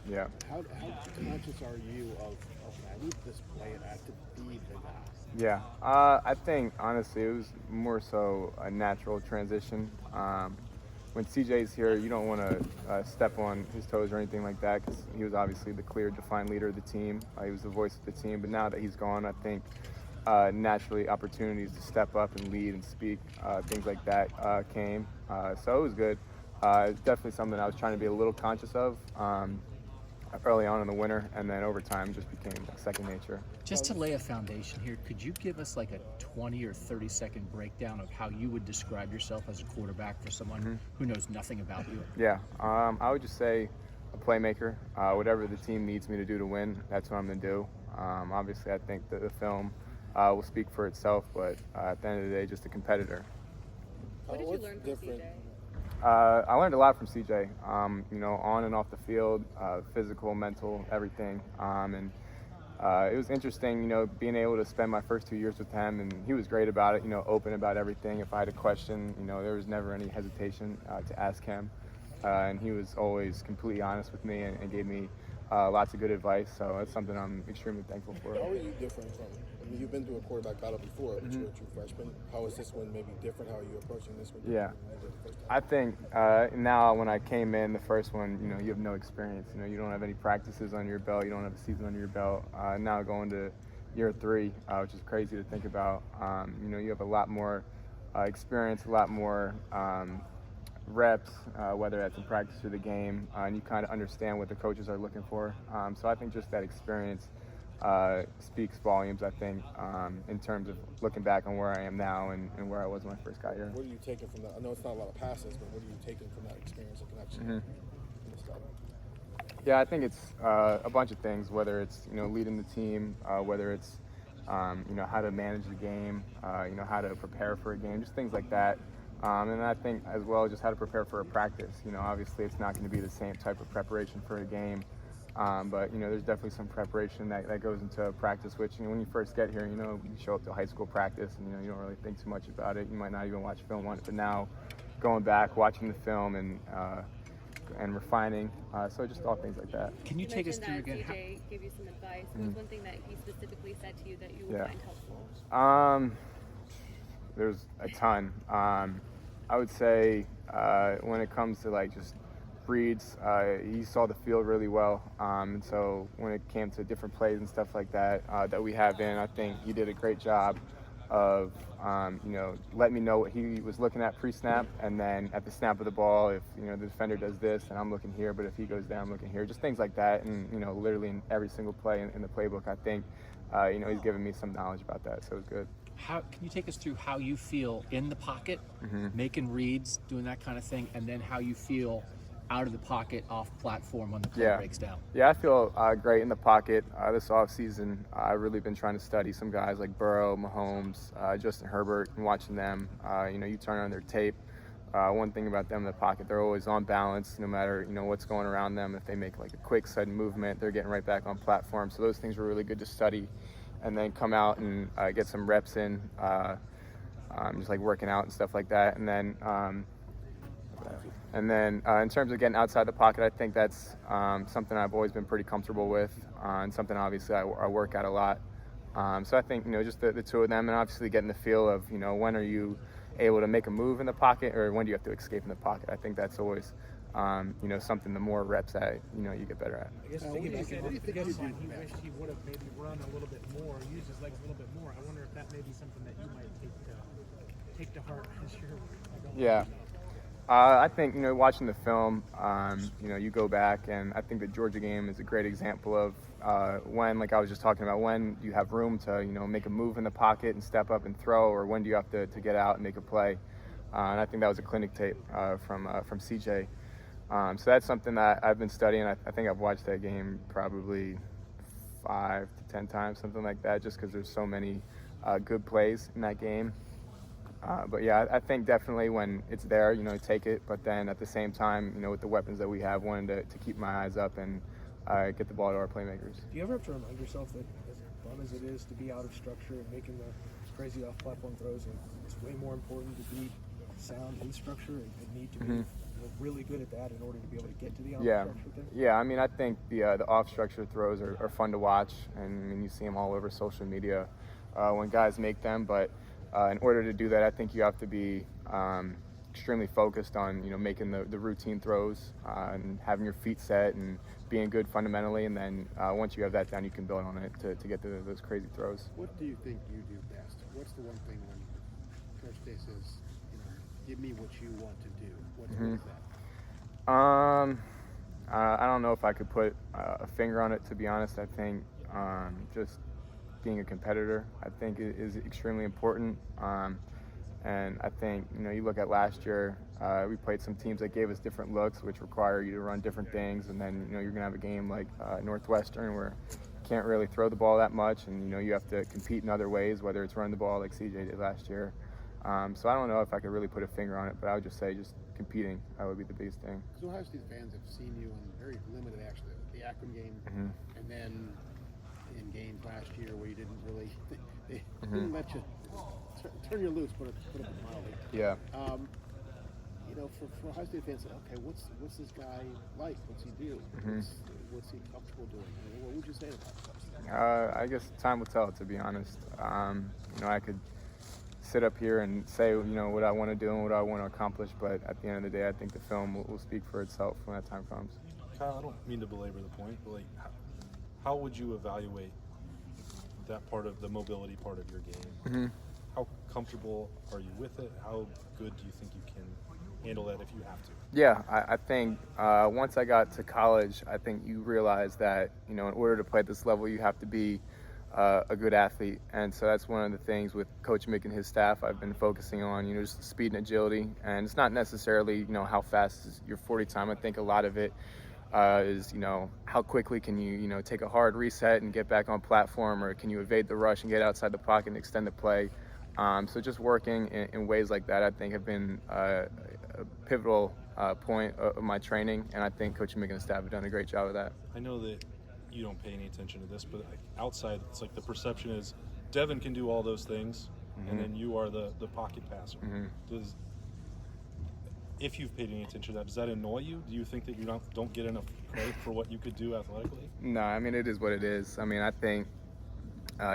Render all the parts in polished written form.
Yeah. How conscious are you of I need this play and I have to feed the guy? Yeah, I think honestly it was more so a natural transition. When CJ's here, you don't want to step on his toes or anything like that because he was obviously the clear, defined leader of the team. He was the voice of the team. But now that he's gone, I think naturally opportunities to step up and lead and speak, things like that came. So it was good. It's definitely something I was trying to be a little conscious of. Early on in the winter, and then over time just became like second nature. Just to lay a foundation here, could you give us like a 20 or 30-second breakdown of how you would describe yourself as a quarterback for someone who knows nothing about you? Yeah, I would just say a playmaker. Whatever the team needs me to do to win, that's what I'm going to do. Obviously, I think that the film will speak for itself, but at the end of the day, just a competitor. What did you learn from CJ? I learned a lot from CJ, on and off the field, physical, mental, everything. And it was interesting, being able to spend my first 2 years with him, and he was great about it, open about everything. If I had a question, there was never any hesitation to ask him. And he was always completely honest with me and gave me lots of good advice. So that's something I'm extremely thankful for. How are you different from? I mean, you've been through a quarterback battle before, but you're a true freshman. How is this one maybe different? How are you approaching this one? Yeah, I think now when I came in the first one, you have no experience. You don't have any practices under your belt. You don't have a season under your belt. Now going to year 3, which is crazy to think about. You have a lot more experience, a lot more reps, whether that's in practice or the game, and you kind of understand what the coaches are looking for. So I think just that experience speaks volumes, I think, in terms of looking back on where I am now and where I was when I first got here. What are you taking from that? I know it's not a lot of passes, but what are you taking from that experience and connection? Yeah, I think it's a bunch of things, whether it's, leading the team, whether it's, how to manage the game, how to prepare for a game, just things like that. And I think as well just how to prepare for a practice. Obviously it's not going to be the same type of preparation for a game. But there's definitely some preparation that goes into a practice, which when you first get here, you show up to high school practice and you don't really think too much about it. You might not even watch film on it, but now going back, watching the film and refining, so just all things like that. Can you take us through again? CJ gave you some advice. What was one thing that he specifically said to you that you would find helpful? There's a ton. I would say when it comes to just reads, he saw the field really well, and so when it came to different plays and stuff like that that we have in, I think he did a great job of letting me know what he was looking at pre-snap, and then at the snap of the ball, if the defender does this and I'm looking here, but if he goes there I'm looking here, just things like that. And literally in every single play in the playbook, I think he's given me some knowledge about that, so it's good. How can you take us through how you feel in the pocket, making reads, doing that kind of thing, and then how you feel out of the pocket, off platform when the play breaks down? Yeah, I feel great in the pocket. This offseason, I've really been trying to study some guys like Burrow, Mahomes, Justin Herbert, and watching them. You turn on their tape. One thing about them in the pocket, they're always on balance, no matter what's going around them. If they make a quick, sudden movement, they're getting right back on platform. So those things were really good to study, and then come out and get some reps in, just working out and stuff like that. And then in terms of getting outside the pocket, I think that's something I've always been pretty comfortable with, and something obviously I work at a lot. So I think just the two of them, and obviously getting the feel of when are you able to make a move in the pocket, or when do you have to escape in the pocket. I think that's always something the more reps that you get better at. I guess what do you think he wished he would have maybe run a little bit more, used his legs a little bit more. I wonder if that may be something that you might take to heart as you're Yeah. I think, watching the film, you go back, and I think the Georgia game is a great example of when, like I was just talking about, when you have room to, make a move in the pocket and step up and throw, or when do you have to get out and make a play. And I think that was a clinic tape from CJ. So that's something that I've been studying. I think I've watched that game probably 5 to 10 times, something like that, just because there's so many good plays in that game. But yeah, I think definitely when it's there, take it. But then at the same time, with the weapons that we have, wanting to keep my eyes up and get the ball to our playmakers. Do you ever have to remind yourself that as fun as it is to be out of structure and making the crazy off-platform throws, it's way more important to be sound in structure and need to be really good at that in order to be able to get to the Yeah, structure thing? yeah. I mean, I think the off-structure throws are fun to watch, and I mean, you see them all over social media when guys make them. But in order to do that, I think you have to be extremely focused on making the routine throws and having your feet set and being good fundamentally. And then once you have that down, you can build on it to get to those crazy throws. What do you think you do best? What's the one thing when Coach Day says, give me what you want to do? What is that? I don't know if I could put a finger on it, to be honest. I think just being a competitor, I think, is extremely important. And I think, you look at last year, we played some teams that gave us different looks, which require you to run different things. And then, you're going to have a game like Northwestern where you can't really throw the ball that much. And, you have to compete in other ways, whether it's run the ball like CJ did last year. So I don't know if I could really put a finger on it, but I would just say just competing would be the biggest thing. Because Ohio State fans have seen you in very limited action. The Akron game, and then in games last year where you didn't really, they didn't let you turn you loose, put it mildly. Yeah. For Ohio State fans, okay, what's this guy like? What's he do? What's he comfortable doing? What would you say about that? I guess time will tell, to be honest. I could sit up here and say, what I want to do and what I want to accomplish, but at the end of the day, I think the film will speak for itself when that time comes. Kyle, I don't mean to belabor the point, but how would you evaluate that part of the mobility part of your game? How comfortable are you with it? How good do you think you can handle that if you have to? Yeah, I think once I got to college, I think you realize that, in order to play at this level, you have to be a good athlete. And so that's one of the things with Coach Mick and his staff I've been focusing on, just speed and agility. And it's not necessarily, how fast is your 40 time. I think a lot of it is, how quickly can you, take a hard reset and get back on platform, or can you evade the rush and get outside the pocket and extend the play. So just working in ways like that, I think, have been a pivotal point of my training, and I think Coach Mick and his staff have done a great job of that. I know that you don't pay any attention to this, but outside, it's like the perception is Devin can do all those things, and then you are the pocket passer. If you've paid any attention to that, does that annoy you? Do you think that you don't get enough credit for what you could do athletically? No, I mean, it is what it is. I mean, I think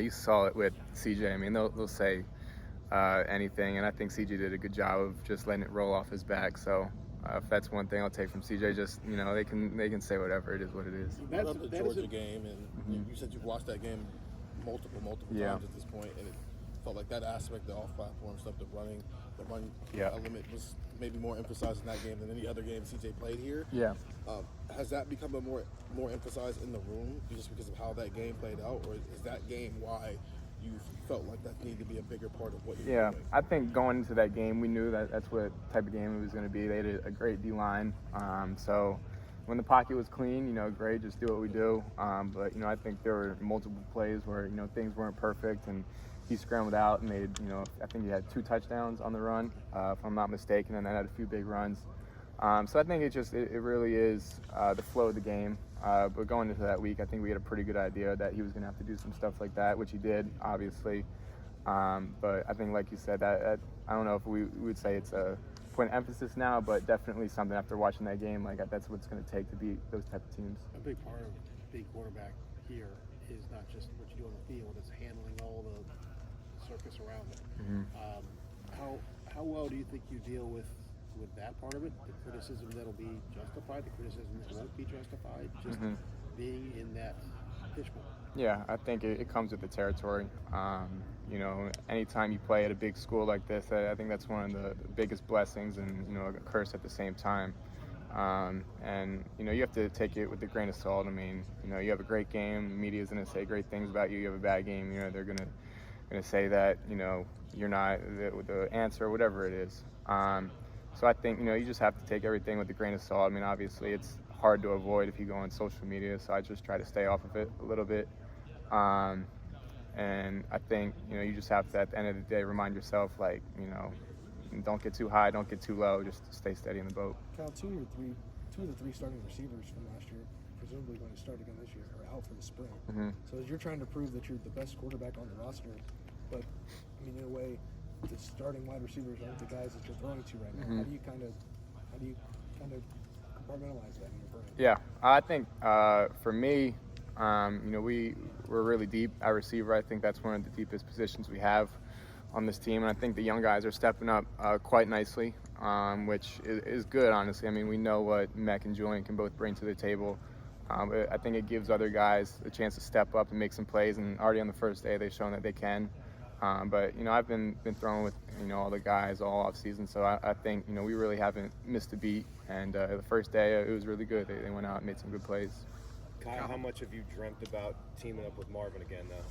you saw it with CJ. I mean, they'll say anything, and I think CJ did a good job of just letting it roll off his back. So if that's one thing I'll take from CJ, just they can say whatever. It is what it is. You brought up the Georgia game, and you said you've watched that game multiple times at this point, and it felt like that aspect, the off-platform stuff, the run element was maybe more emphasized in that game than any other game CJ played here. Yeah. Has that become a more emphasized in the room just because of how that game played out, or is that game why you felt like that needed to be a bigger part of what you're doing? I think going into that game, we knew that that's what type of game it was going to be. They had a great D-line. So when the pocket was clean, great, just do what we do. But, I think there were multiple plays where, things weren't perfect, and he scrambled out and made, I think he had 2 touchdowns on the run, if I'm not mistaken, and then had a few big runs. So I think it really is the flow of the game. But going into that week, I think we had a pretty good idea that he was going to have to do some stuff like that, which he did, obviously. But I think, like you said, that I don't know if we would say it's a point of emphasis now, but definitely something after watching that game, like that's what it's going to take to beat those type of teams. A big part of being quarterback here is not just what you do on the field; it's handling all the circus around it. How well do you think you deal with that part of it? The criticism that'll be justified, the criticism that won't be justified, just being in that fishbowl. Yeah, I think it comes with the territory. Anytime you play at a big school like this, I think that's one of the biggest blessings and, a curse at the same time. And you have to take it with a grain of salt. I mean, you have a great game, the media's going to say great things about you. You have a bad game, they're going to say that, you're not the answer, whatever it is. So I think, you just have to take everything with a grain of salt. I mean, obviously it's hard to avoid if you go on social media, so I just try to stay off of it a little bit. And I think, you just have to, at the end of the day, remind yourself, don't get too high, don't get too low, just stay steady in the boat. Kyle, two of the three starting receivers from last year, presumably going to start again this year, are out for the spring. So as you're trying to prove that you're the best quarterback on the roster, but, in a way, the starting wide receivers aren't the guys that you're throwing to right now. How do you kind of kind of compartmentalize that in your brain? Yeah, I think for me, we're really deep at receiver. I think that's one of the deepest positions we have on this team, and I think the young guys are stepping up quite nicely, which is good, honestly. I mean, we know what Mech and Julian can both bring to the table. I think it gives other guys a chance to step up and make some plays, and already on the first day they've shown that they can. But I've been throwing with all the guys all off season, so I think we really haven't missed a beat. And the first day it was really good. They went out and made some good plays. Kyle, how much have you dreamt about teaming up with Marvin again now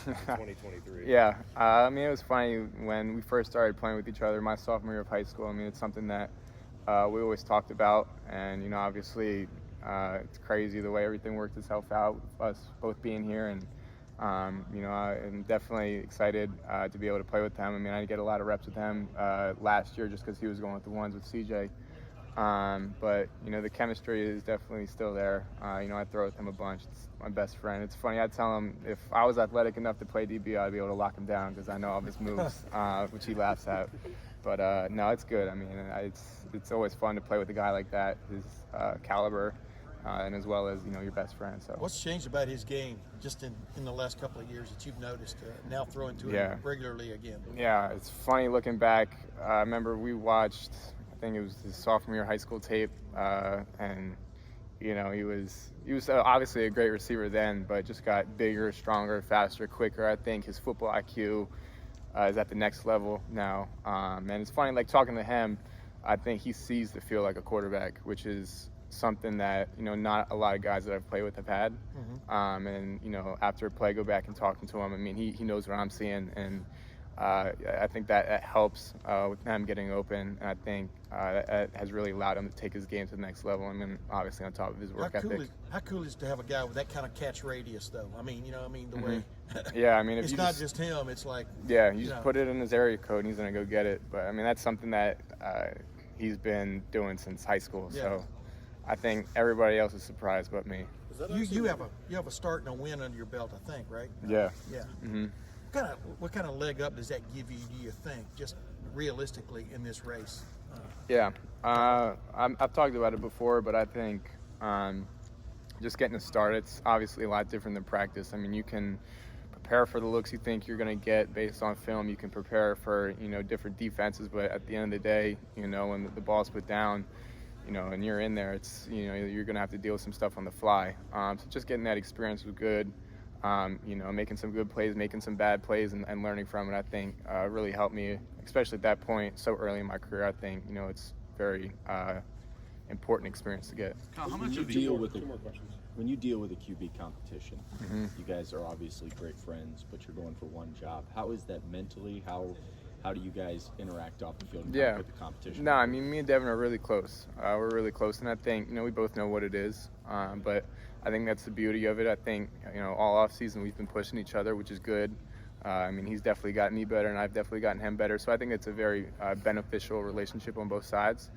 in 2023? Yeah, I mean, it was funny when we first started playing with each other, my sophomore year of high school. I mean, it's something that we always talked about, and obviously it's crazy the way everything worked itself out, us both being here, and I'm definitely excited to be able to play with him. I mean, I didn't get a lot of reps with him last year just because he was going with the ones with CJ. But the chemistry is definitely still there. I throw with him a bunch. It's my best friend. It's funny, I tell him if I was athletic enough to play DB, I'd be able to lock him down because I know all of his moves, which he laughs at. But no, it's good. I mean, it's always fun to play with a guy like that, his caliber, and as well as your best friend. So what's changed about his game just in the last couple of years that you've noticed now throwing to him regularly again? Yeah, it's funny looking back. I remember we watched, I think it was his sophomore year high school tape, and he was obviously a great receiver then, but just got bigger, stronger, faster, quicker. I think his football IQ is at the next level now, and it's funny, like talking to him, I think he sees the field like a quarterback, which is something that not a lot of guys that I've played with have had. And after a play, go back and talking to him. I mean, he knows what I'm seeing, and I think that helps with him getting open. And I think that has really allowed him to take his game to the next level. I mean, obviously on top of his work ethic. How cool is to have a guy with that kind of catch radius, though? I mean, the way. Yeah, I mean, if it's not just him. It's like. Yeah, you just put it in his area code, and he's gonna go get it. But I mean, that's something that he's been doing since high school. Yeah. So I think everybody else is surprised but me. You have a start and a win under your belt, I think, right? Yeah. Yeah. Mm-hmm. What kind of leg up does that give you, do you think, just realistically in this race? Yeah. I've talked about it before, but I think just getting a start, it's obviously a lot different than practice. I mean, you can prepare for the looks you think you're going to get based on film. You can prepare for, different defenses, but at the end of the day, when the ball's put down, and you're in there, it's, you're going to have to deal with some stuff on the fly. So just getting that experience was good. Making some good plays, making some bad plays, and learning from it, I think really helped me, especially at that point, so early in my career. I think, it's very important experience to get. Kyle, how much of deal with when you deal with a QB competition, you guys are obviously great friends, but you're going for one job. How is that mentally? How do you guys interact off the field and with the competition? No, I mean, me and Devin are really close. We're really close, and I think, we both know what it is. But I think that's the beauty of it. I think, all off season we've been pushing each other, which is good. I mean, he's definitely gotten me better, and I've definitely gotten him better. So I think it's a very beneficial relationship on both sides.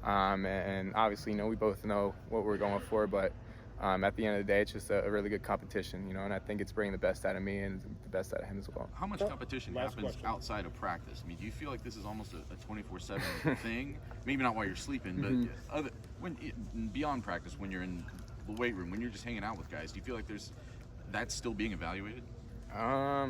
And obviously, we both know what we're going for, but at the end of the day, it's just a really good competition, and I think it's bringing the best out of me and the best out of him as well. How much competition happens outside of practice? I mean, do you feel like this is almost a 24/7 thing? Maybe not while you're sleeping, but beyond practice, when you're in the weight room, when you're just hanging out with guys, do you feel like that's still being evaluated? I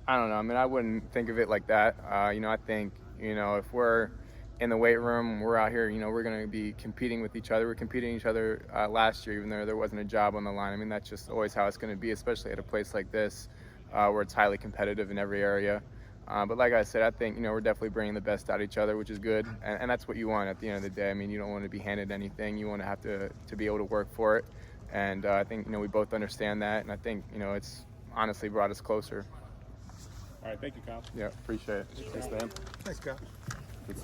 don't know. I mean, I wouldn't think of it like that. I think, if we're in the weight room, we're out here, we're going to be competing with each other. We're competing each other last year, even though there wasn't a job on the line. I mean, that's just always how it's going to be, especially at a place like this where it's highly competitive in every area. But like I said, I think, we're definitely bringing the best out of each other, which is good. And that's what you want at the end of the day. I mean, you don't want to be handed anything. You want to have to be able to work for it. And I think, we both understand that. And I think, it's honestly brought us closer. All right, thank you, Kyle. Yeah, appreciate it. Thanks, man. Thanks, Kyle.